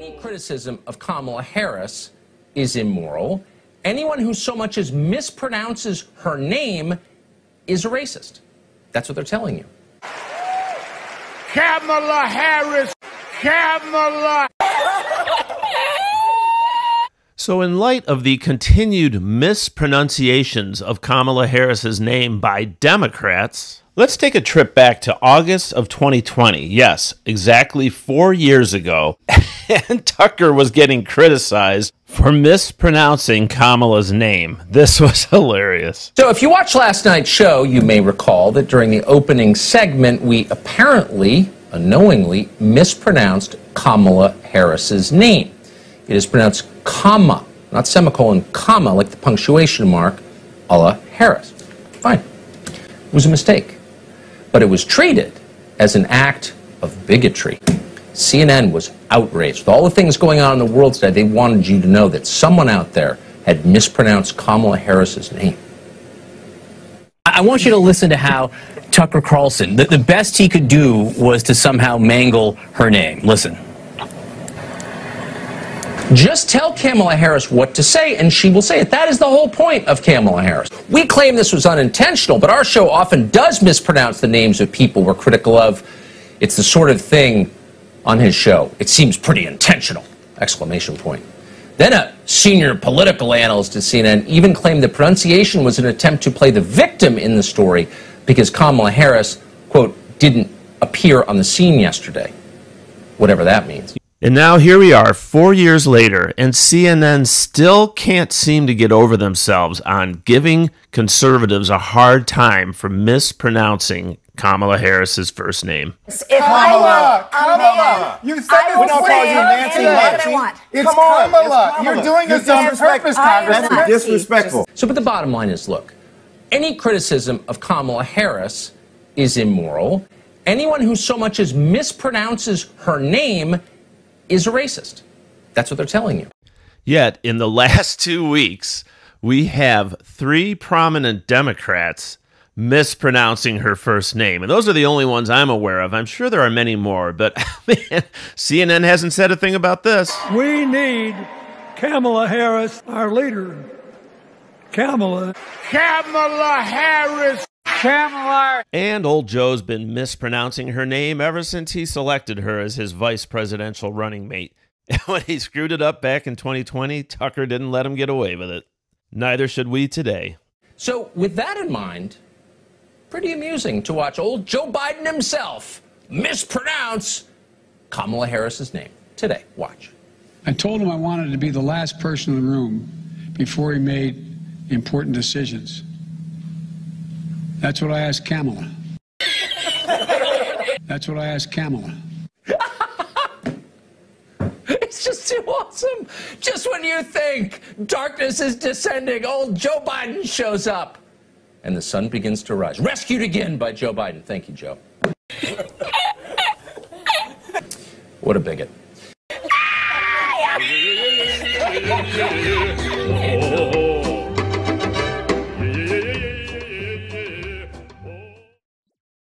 Any criticism of Kamala Harris is immoral. Anyone who so much as mispronounces her name is a racist. That's what they're telling you. Kamala Harris! Kamala! So in light of the continued mispronunciations of Kamala Harris's name by Democrats, let's take a trip back to August of 2020. Yes, exactly 4 years ago. And Tucker was getting criticized for mispronouncing Kamala's name. This was hilarious. So if you watched last night's show, you may recall that during the opening segment, we apparently, unknowingly, mispronounced Kamala Harris's name. It is pronounced comma, not semicolon, comma, like the punctuation mark, a la Harris. Fine. It was a mistake. But it was treated as an act of bigotry. CNN was outraged. With all the things going on in the world today, they wanted you to know that someone out there had mispronounced Kamala Harris's name. I want you to listen to how Tucker Carlson, the best he could do was to somehow mangle her name. Listen. Just tell Kamala Harris what to say, and she will say it. That is the whole point of Kamala Harris. We claim this was unintentional, but our show often does mispronounce the names of people we're critical of. It's the sort of thing on his show. It seems pretty intentional! Exclamation point. Then a senior political analyst at CNN even claimed the pronunciation was an attempt to play the victim in the story because Kamala Harris, quote, didn't appear on the scene yesterday. Whatever that means. And now here we are 4 years later, and CNN still can't seem to get over themselves on giving conservatives a hard time for mispronouncing Kamala Harris's first name. Kamala! You said this. We don't call you Nancy. It's Kamala. You're doing this on purpose, Congressman. That's disrespectful. So, but the bottom line is, look, any criticism of Kamala Harris is immoral. Anyone who so much as mispronounces her name is a racist. That's what they're telling you. Yet, in the last 2 weeks, we have 3 prominent Democrats mispronouncing her first name. And those are the only ones I'm aware of. I'm sure there are many more, but man, CNN hasn't said a thing about this. We need Kamala Harris, our leader. Kamala Harris! Kamala! And old Joe's been mispronouncing her name ever since he selected her as his vice presidential running mate. And when he screwed it up back in 2020, Tucker didn't let him get away with it. Neither should we today. So with that in mind, pretty amusing to watch old Joe Biden himself mispronounce Kamala Harris's name today. Watch. I told him I wanted to be the last person in the room before he made important decisions. That's what I asked Kamala. That's what I asked Kamala. It's just too awesome. Just when you think darkness is descending, old Joe Biden shows up. And the sun begins to rise. Rescued again by Joe Biden. Thank you, Joe. What a bigot.